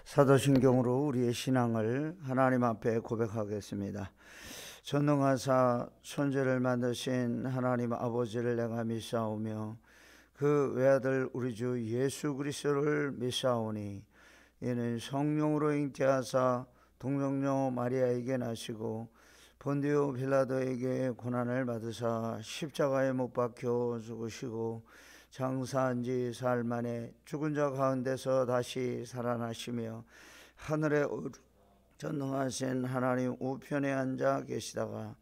사도신경으로 우리의 신앙을 하나님 앞에 고백하겠습니다. 전능하사 천지를 만드신 하나님 아버지를 내가 믿사오며 그 외아들 우리 주 예수 그리스도를 믿사오니 이는 성령으로 잉태하사 동정녀 마리아에게 나시고 본디오 빌라도에게 고난을 받으사 십자가에 못 박혀 죽으시고 장사한 지 사흘 만에 죽은 자 가운데서 다시 살아나시며 하늘에 전능하신 하나님 우편에 앉아 계시다가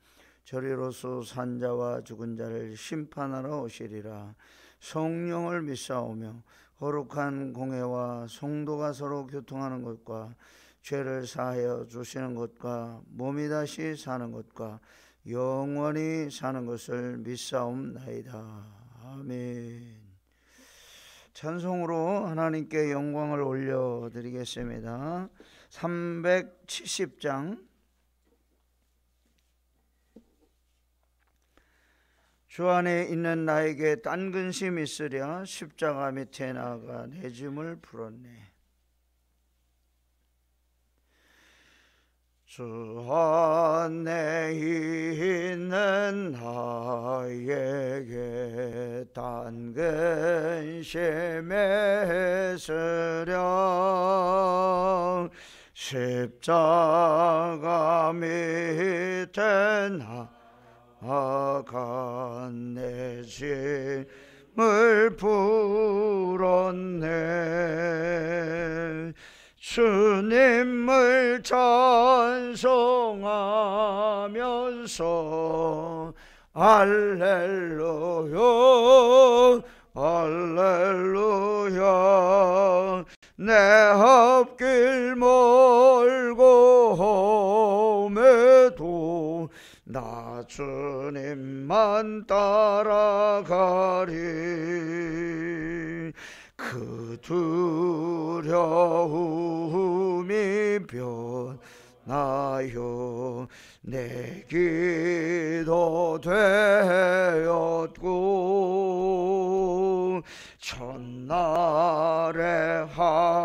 저리로서 산 자와 죽은 자를 심판하러 오시리라. 성령을 믿사오며 거룩한 공회와 성도가 서로 교통하는 것과 죄를 사하여 주시는 것과 몸이 다시 사는 것과 영원히 사는 것을 믿사옵나이다. 아멘. 찬송으로 하나님께 영광을 올려드리겠습니다. 370장. 주 안에 있는 나에게 딴 근심 있으랴 십자가 밑에 나가 내 짐을 풀었네. 주 안에 있는 나에게 딴 근심 있으랴 십자가 밑에 나가 내 짐을 풀었네. 주님을 찬송하면서 할렐루야 할렐루야 내 앞길 멀고 험해도 나 주님만 따라가리. 그 두려움이 변하여 내 기도 되었고 첫날의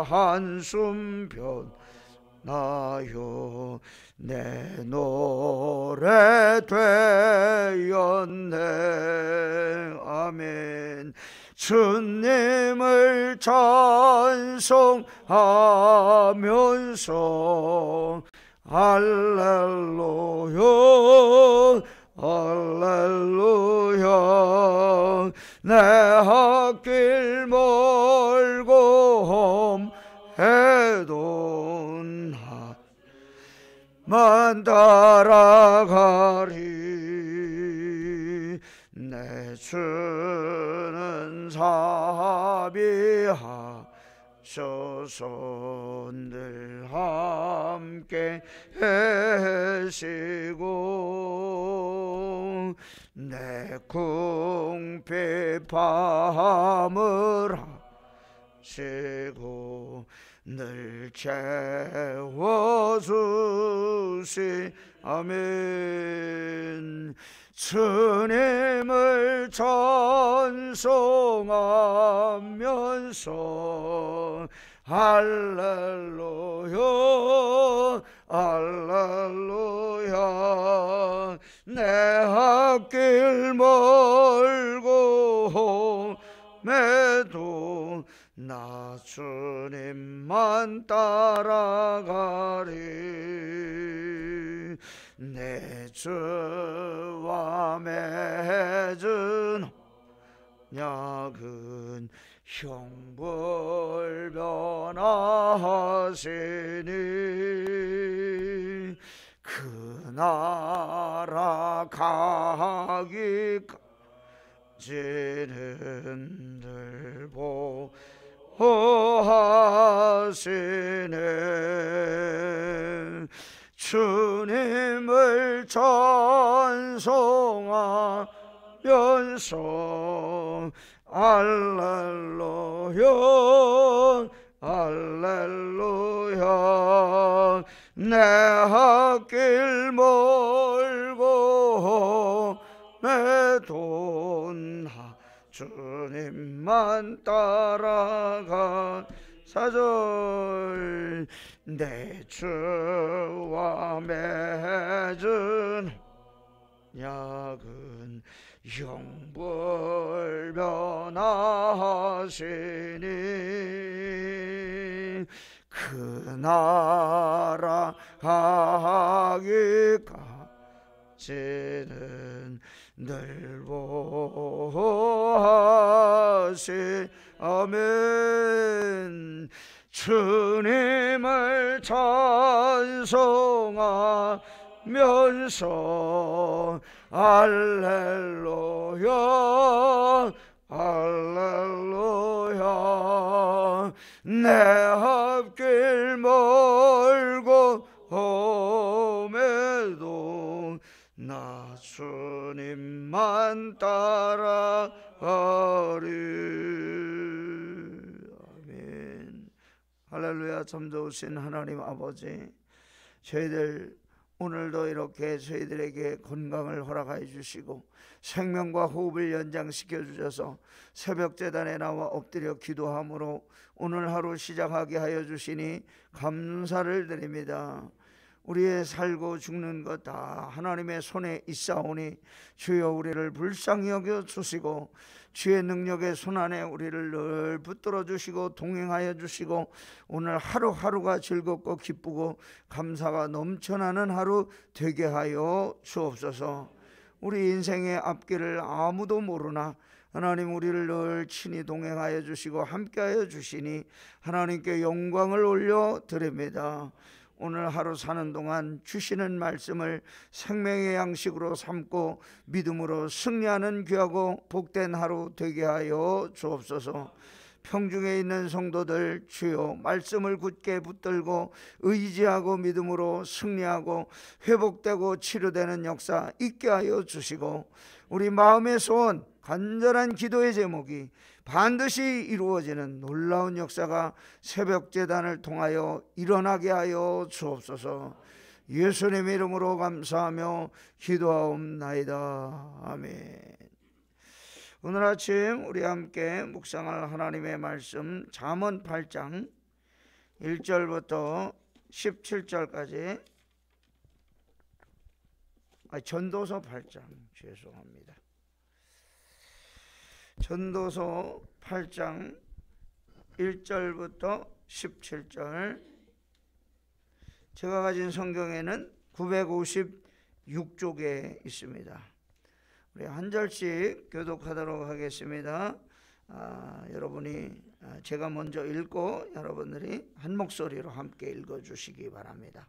한숨 변하여 내 노래 되었네. 아멘. 주님을 찬송하면서 할렐루야 할렐루야 내 앞길 멀고 험해도 나만 따라가리. 내 주는 자비하셔서 늘 함께 계시고 내 궁핍함을 하시고 늘 채워주시. 아멘. 주님을 찬송하면서 할렐루야 할렐루야 내 앞길 멀고 험해도 나 주님만 따라가리. 내 주와 맺은 언약은 형벌변하시니 그 나라 가기까지는 늘 보호하시네. 주님을 찬송하면서 할렐루야 할렐루야 내 앞길 멀고 험해도 나 주님만 따라가. 4절 내 주와 맺은 약은 영불변하시니 그 나라 가기까지는 늘 보하시 아멘. 주님을 찬송하면서 할렐루야 할렐루야 내 앞길 멀고 험해도 나 주님만 따라가리. 아멘. 할렐루야. 참 좋으신 하나님 아버지, 저희들 오늘도 이렇게 저희들에게 건강을 허락하여 주시고 생명과 호흡을 연장시켜 주셔서 새벽제단에 나와 엎드려 기도함으로 오늘 하루 시작하게 하여 주시니 감사를 드립니다. 우리의 살고 죽는 것 다 하나님의 손에 있사오니 주여 우리를 불쌍히 여겨 주시고 주의 능력의 손안에 우리를 늘 붙들어 주시고 동행하여 주시고 오늘 하루하루가 즐겁고 기쁘고 감사가 넘쳐나는 하루 되게 하여 주옵소서. 우리 인생의 앞길을 아무도 모르나 하나님 우리를 늘 친히 동행하여 주시고 함께하여 주시니 하나님께 영광을 올려드립니다. 오늘 하루 사는 동안 주시는 말씀을 생명의 양식으로 삼고 믿음으로 승리하는 귀하고 복된 하루 되게 하여 주옵소서. 평중에 있는 성도들 주여 말씀을 굳게 붙들고 의지하고 믿음으로 승리하고 회복되고 치료되는 역사 있게 하여 주시고 우리 마음의 소원 간절한 기도의 제목이 반드시 이루어지는 놀라운 역사가 새벽제단을 통하여 일어나게 하여 주옵소서. 예수님 이름으로 감사하며 기도하옵나이다. 아멘. 오늘 아침 우리 함께 묵상할 하나님의 말씀 잠언 8장 1절부터 17절까지 전도서 8장 죄송합니다. 전도서 8장 1절부터 17절. 제가 가진 성경에는 956쪽에 있습니다. 우리 한 절씩 교독하도록 하겠습니다. 여러분이 제가 먼저 읽고 여러분들이 한 목소리로 함께 읽어주시기 바랍니다.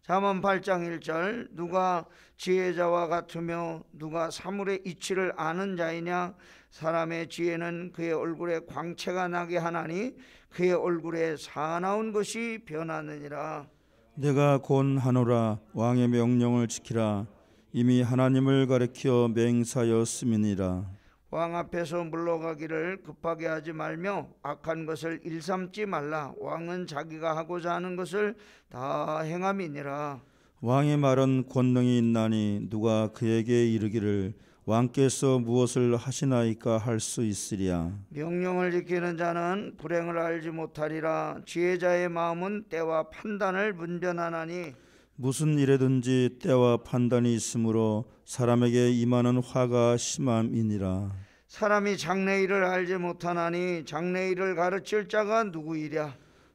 잠언 8장 1절 누가 지혜자와 같으며 누가 사물의 이치를 아는 자이냐. 사람의 지혜는 그의 얼굴에 광채가 나게 하나니 그의 얼굴에 사나운 것이 변하느니라. 내가 권하노라. 왕의 명령을 지키라. 이미 하나님을 가리켜 맹사였음이니라. 왕 앞에서 물러가기를 급하게 하지 말며 악한 것을 일삼지 말라. 왕은 자기가 하고자 하는 것을 다 행함이니라. 왕의 말은 권능이 있나니 누가 그에게 이르기를 왕께서 무엇을 하시나이까 할 수 있으랴. 명령을 지키는 자는 불행을 알지 못하리라. 지혜자의 마음은 때와 판단을 분별하나니 무슨 일에든지 때와 판단이 있으므로 사람에게 임하는 화가 심함이니라. 사람이 장래일을 알지 못하나니 장래일을 가르칠 자가 누구이랴.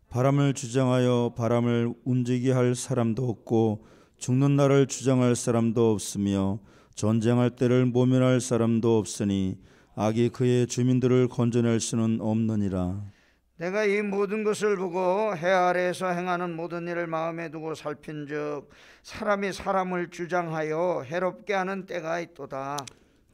바람을 주장하여 바람을 움직이게 할 사람도 없고 죽는 날을 주장할 사람도 없으며 전쟁할 때를 모면할 사람도 없으니 악이 그의 주민들을 건져낼 수는 없느니라. 내가 이 모든 것을 보고 해 아래에서 행하는 모든 일을 마음에 두고 살핀즉 사람이 사람을 주장하여 해롭게 하는 때가 있도다.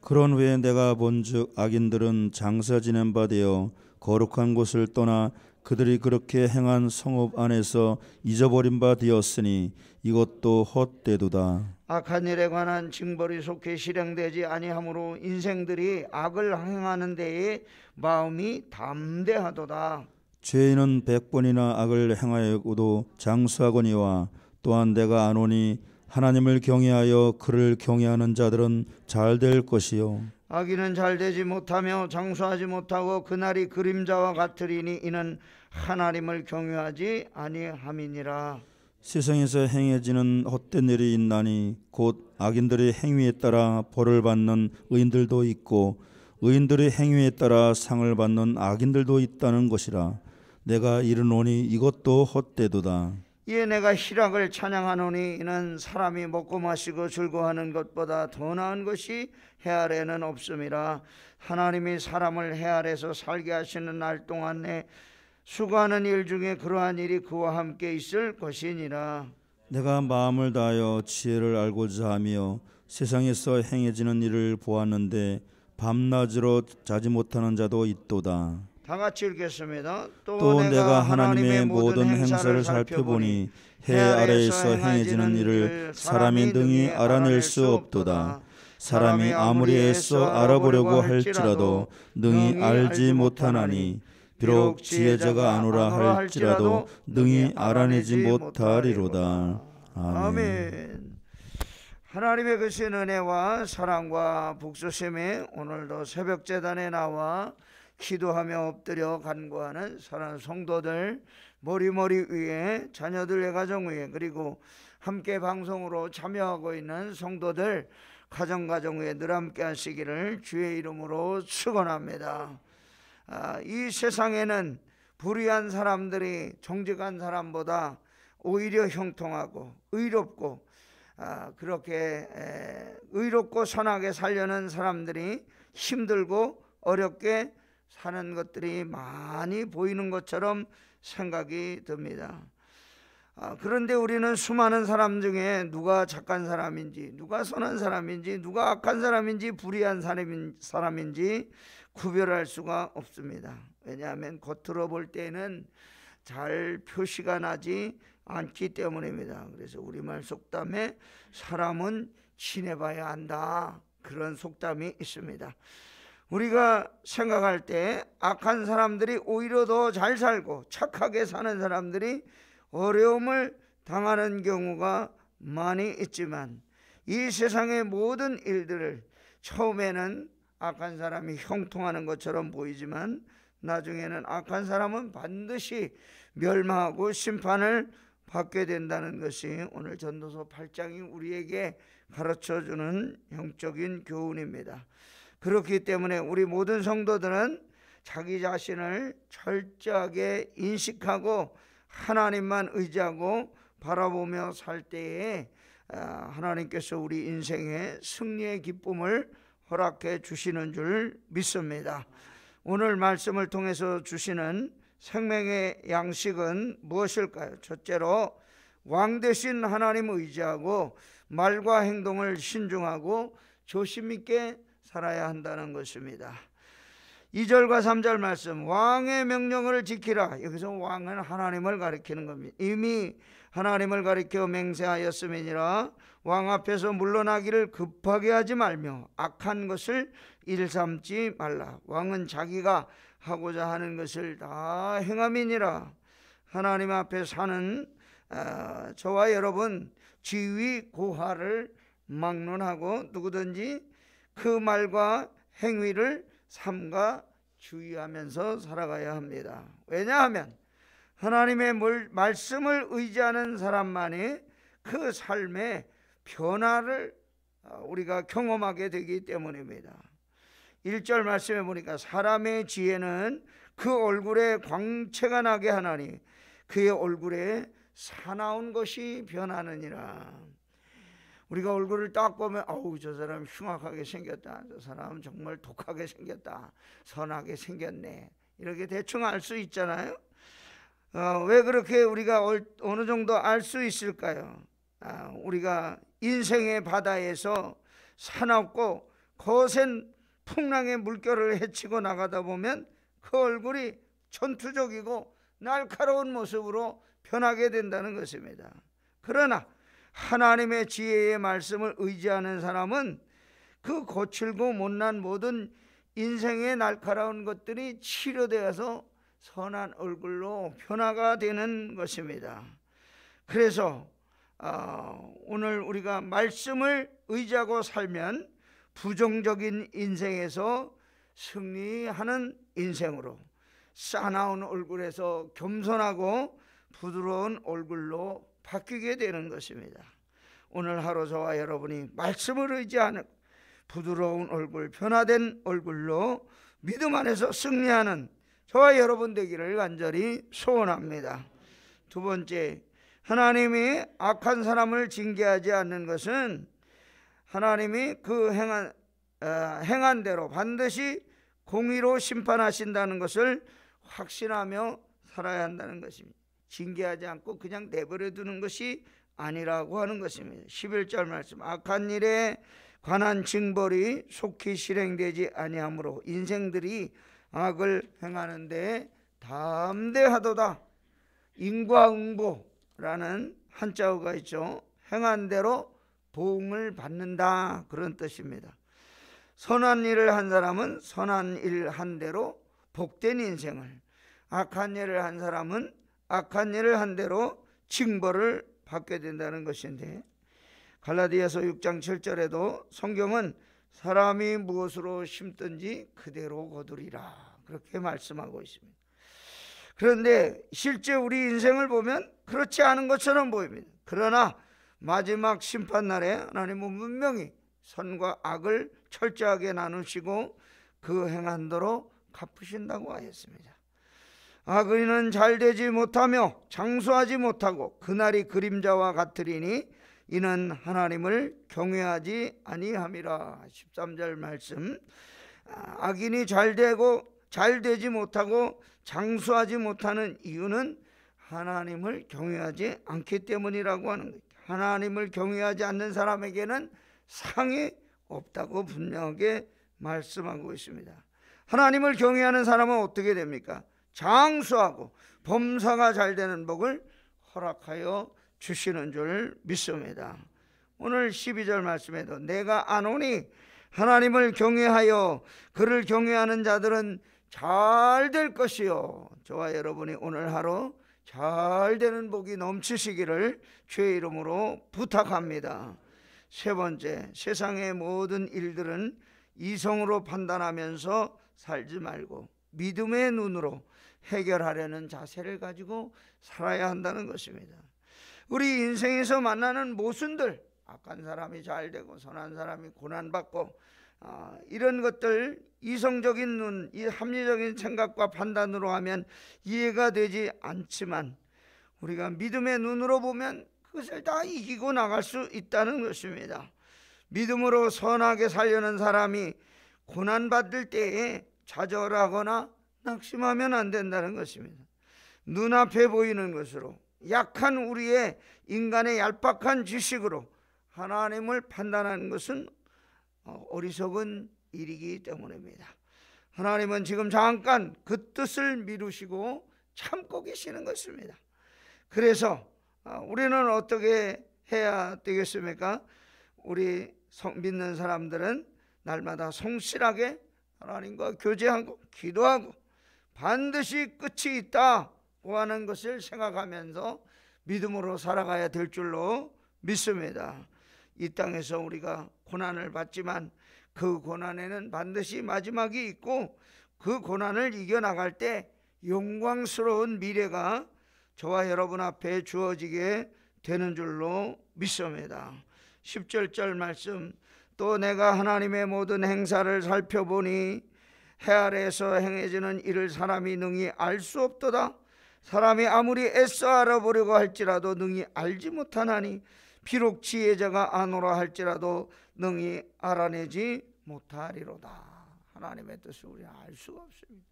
그런 후에 내가 본즉 악인들은 장사 지낸 바 되어 거룩한 곳을 떠나 그들이 그렇게 행한 성읍 안에서 잊어버린 바 되었으니 이것도 헛되도다. 악한 일에 관한 징벌이 속히 실행되지 아니하므로 인생들이 악을 행하는 데에 마음이 담대하도다. 죄인은 100번이나 악을 행하여도 장수하거니와 또한 내가 아노니 하나님을 경외하여 그를 경외하는 자들은 잘 될 것이요. 악인은 잘 되지 못하며 장수하지 못하고 그날이 그림자와 같으리니 이는 하나님을 경외하지 아니함이니라. 세상에서 행해지는 헛된 일이 있나니 곧 악인들의 행위에 따라 벌을 받는 의인들도 있고 의인들의 행위에 따라 상을 받는 악인들도 있다는 것이라. 내가 이르노니 이것도 헛되도다. 이에 내가 희락을 찬양하노니 이는 사람이 먹고 마시고 즐거워하는 것보다 더 나은 것이 해 아래에는 없음이라. 하나님이 사람을 해 아래에서 살게 하시는 날 동안에 수고하는 일 중에 그러한 일이 그와 함께 있을 것이니라. 내가 마음을 다하여 지혜를 알고자 하며 세상에서 행해지는 일을 보았는데 밤낮으로 자지 못하는 자도 있도다. 다 같이 읽겠습니다. 또 내가 하나님의 모든 행사를 살펴보니 해 아래에서 행해지는 일을 사람이 능히 알아낼 수 없도다. 사람이 아무리 애써 알아보려고 할지라도 능히 알지 못하나니 비록 지혜자가 아노라 할지라도 능히 알아내지 못하리로다. 아멘. 하나님의 크신 은혜와 사랑과 복수심이 오늘도 새벽 제단에 나와 기도하며 엎드려 간구하는 사랑하는 성도들, 머리 위에 자녀들의 가정 위에, 그리고 함께 방송으로 참여하고 있는 성도들 가정 위에 늘 함께 하시기를 주의 이름으로 축원합니다. 이 세상에는 불의한 사람들이 정직한 사람보다 오히려 형통하고 의롭고 그렇게 의롭고 선하게 살려는 사람들이 힘들고 어렵게 사는 것들이 많이 보이는 것처럼 생각이 듭니다. 그런데 우리는 수많은 사람 중에 누가 착한 사람인지, 누가 선한 사람인지, 누가 악한 사람인지, 불의한 사람인지 구별할 수가 없습니다. 왜냐하면 겉으로 볼 때는 잘 표시가 나지 않기 때문입니다. 그래서 우리말 속담에 사람은 지내봐야 한다, 그런 속담이 있습니다. 우리가 생각할 때 악한 사람들이 오히려 더 잘 살고 착하게 사는 사람들이 어려움을 당하는 경우가 많이 있지만, 이 세상의 모든 일들을 처음에는 악한 사람이 형통하는 것처럼 보이지만 나중에는 악한 사람은 반드시 멸망하고 심판을 받게 된다는 것이 오늘 전도서 8장이 우리에게 가르쳐주는 영적인 교훈입니다. 그렇기 때문에 우리 모든 성도들은 자기 자신을 철저하게 인식하고 하나님만 의지하고 바라보며 살 때에 하나님께서 우리 인생의 승리의 기쁨을 허락해 주시는 줄 믿습니다. 오늘 말씀을 통해서 주시는 생명의 양식은 무엇일까요? 첫째로 왕 되신 하나님 의지하고 말과 행동을 신중하고 조심 있게 살아야 한다는 것입니다. 2절과 3절 말씀, 왕의 명령을 지키라. 여기서 왕은 하나님을 가리키는 겁니다. 이미 하나님을 가리켜 맹세하였음이니라. 왕 앞에서 물러나기를 급하게 하지 말며 악한 것을 일삼지 말라. 왕은 자기가 하고자 하는 것을 다 행함이니라. 하나님 앞에 사는 저와 여러분, 지위 고하를 막론하고 누구든지 그 말과 행위를 삼가 주의하면서 살아가야 합니다. 왜냐하면 하나님의 말씀을 의지하는 사람만이 그 삶의 변화를 우리가 경험하게 되기 때문입니다. 1절 말씀에 보니까 사람의 지혜는 그 얼굴에 광채가 나게 하나니 그의 얼굴에 사나운 것이 변하느니라. 우리가 얼굴을 딱 보면 아우 저 사람 흉악하게 생겼다, 저 사람 정말 독하게 생겼다, 선하게 생겼네, 이렇게 대충 알 수 있잖아요. 왜 그렇게 우리가 어느 정도 알 수 있을까요? 우리가 인생의 바다에서 사납고 거센 풍랑의 물결을 헤치고 나가다 보면 그 얼굴이 전투적이고 날카로운 모습으로 변하게 된다는 것입니다. 그러나 하나님의 지혜의 말씀을 의지하는 사람은 그 거칠고 못난 모든 인생의 날카로운 것들이 치료되어서 선한 얼굴로 변화가 되는 것입니다. 그래서 오늘 우리가 말씀을 의지하고 살면 부정적인 인생에서 승리하는 인생으로, 싸나운 얼굴에서 겸손하고 부드러운 얼굴로 바뀌게 되는 것입니다. 오늘 하루 저와 여러분이 말씀을 의지하는 부드러운 얼굴, 변화된 얼굴로 믿음 안에서 승리하는 저와 여러분 되기를 간절히 소원합니다. 두 번째, 하나님이 악한 사람을 징계하지 않는 것은 하나님이 그 행한 대로 반드시 공의로 심판하신다는 것을 확신하며 살아야 한다는 것입니다. 징계하지 않고 그냥 내버려 두는 것이 아니라고 하는 것입니다. 11절 말씀, 악한 일에 관한 징벌이 속히 실행되지 아니하므로 인생들이 악을 행하는데 담대하도다. 인과응보라는 한자어가 있죠. 행한 대로 보응을 받는다, 그런 뜻입니다. 선한 일을 한 사람은 선한 일 한 대로 복된 인생을, 악한 일을 한 사람은 악한 일을 한 대로 징벌을 받게 된다는 것인데, 갈라디아서 6장 7절에도 성경은 사람이 무엇으로 심든지 그대로 거두리라, 그렇게 말씀하고 있습니다. 그런데 실제 우리 인생을 보면 그렇지 않은 것처럼 보입니다. 그러나 마지막 심판날에 하나님은 분명히 선과 악을 철저하게 나누시고 그 행한 대로 갚으신다고 하였습니다. 악인은 잘되지 못하며 장수하지 못하고 그날이 그림자와 같으리니 이는 하나님을 경외하지 아니함이라. 13절 말씀, 악인이 잘되지 못하고 장수하지 못하는 이유는 하나님을 경외하지 않기 때문이라고 하는 거예요. 하나님을 경외하지 않는 사람에게는 상이 없다고 분명하게 말씀하고 있습니다. 하나님을 경외하는 사람은 어떻게 됩니까? 장수하고 범사가 잘 되는 복을 허락하여 주시는 줄 믿습니다. 오늘 12절 말씀에도 내가 아노니 하나님을 경외하여 그를 경외하는 자들은 잘 될 것이요. 저와 여러분이 오늘 하루 잘 되는 복이 넘치시기를 주의 이름으로 부탁합니다. 세 번째, 세상의 모든 일들은 이성으로 판단하면서 살지 말고 믿음의 눈으로 해결하려는 자세를 가지고 살아야 한다는 것입니다. 우리 인생에서 만나는 모순들, 악한 사람이 잘 되고 선한 사람이 고난받고 이런 것들 이성적인 눈, 이 합리적인 생각과 판단으로 하면 이해가 되지 않지만 우리가 믿음의 눈으로 보면 그것을 다 이기고 나갈 수 있다는 것입니다. 믿음으로 선하게 살려는 사람이 고난받을 때에 좌절하거나 낙심하면 안 된다는 것입니다. 눈앞에 보이는 것으로, 약한 우리의 인간의 얄팍한 지식으로 하나님을 판단하는 것은 어리석은 일이기 때문입니다. 하나님은 지금 잠깐 그 뜻을 미루시고 참고 계시는 것입니다. 그래서 우리는 어떻게 해야 되겠습니까? 우리 믿는 사람들은 날마다 성실하게 하나님과 교제하고 기도하고 반드시 끝이 있다고 하는 것을 생각하면서 믿음으로 살아가야 될 줄로 믿습니다. 이 땅에서 우리가 고난을 받지만 그 고난에는 반드시 마지막이 있고 그 고난을 이겨나갈 때 영광스러운 미래가 저와 여러분 앞에 주어지게 되는 줄로 믿습니다. 17절 말씀, 또 내가 하나님의 모든 행사를 살펴보니 해 아래에서 행해지는 일을 사람이 능히 알 수 없도다. 사람이 아무리 애써 알아보려고 할지라도 능히 알지 못하나니 비록 지혜자가 아노라 할지라도 능히 알아내지 못하리로다. 하나님의 뜻을 우리는 알 수가 없습니다.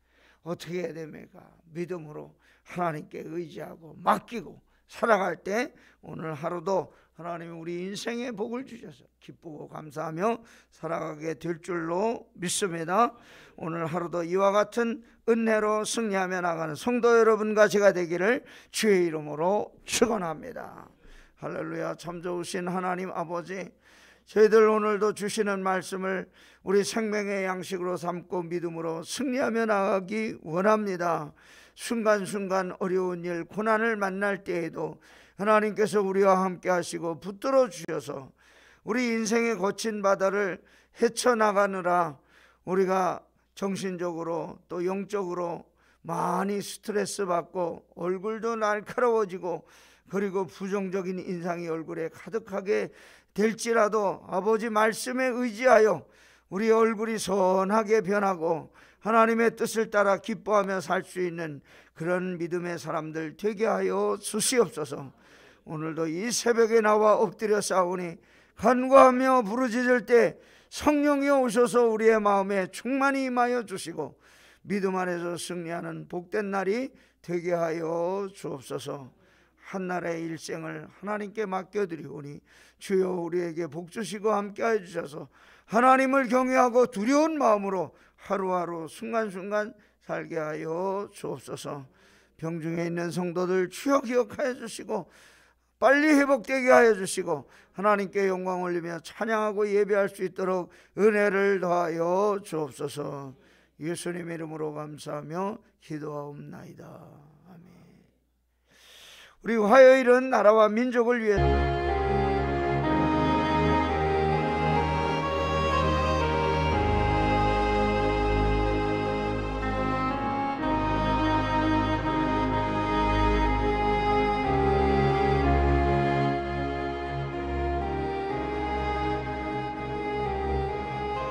어떻게 해야 됩니까? 믿음으로 하나님께 의지하고 맡기고 살아갈 때 오늘 하루도 하나님이 우리 인생에 복을 주셔서 기쁘고 감사하며 살아가게 될 줄로 믿습니다. 오늘 하루도 이와 같은 은혜로 승리하며 나가는 성도 여러분과 제가 되기를 주의 이름으로 축원합니다. 할렐루야. 참 좋으신 하나님 아버지, 저희들 오늘도 주시는 말씀을 우리 생명의 양식으로 삼고 믿음으로 승리하며 나가기 원합니다. 순간순간 어려운 일, 고난을 만날 때에도 하나님께서 우리와 함께 하시고 붙들어 주셔서 우리 인생의 거친 바다를 헤쳐나가느라 우리가 정신적으로 또 영적으로 많이 스트레스 받고 얼굴도 날카로워지고 그리고 부정적인 인상이 얼굴에 가득하게 될지라도 아버지 말씀에 의지하여 우리 얼굴이 선하게 변하고 하나님의 뜻을 따라 기뻐하며 살 수 있는 그런 믿음의 사람들 되게 하여 주시옵소서. 오늘도 이 새벽에 나와 엎드려 싸우니 간구하며 부르짖을 때 성령이 오셔서 우리의 마음에 충만히 임하여 주시고 믿음 안에서 승리하는 복된 날이 되게 하여 주옵소서. 한날의 일생을 하나님께 맡겨드리오니 주여 우리에게 복 주시고 함께해 주셔서 하나님을 경외하고 두려운 마음으로 하루하루 순간순간 살게 하여 주옵소서. 병중에 있는 성도들 주여 기억하여 주시고 빨리 회복되게 하여 주시고 하나님께 영광 올리며 찬양하고 예배할 수 있도록 은혜를 더하여 주옵소서. 예수님 이름으로 감사하며 기도하옵나이다. 아멘. 우리 화요일은 나라와 민족을 위해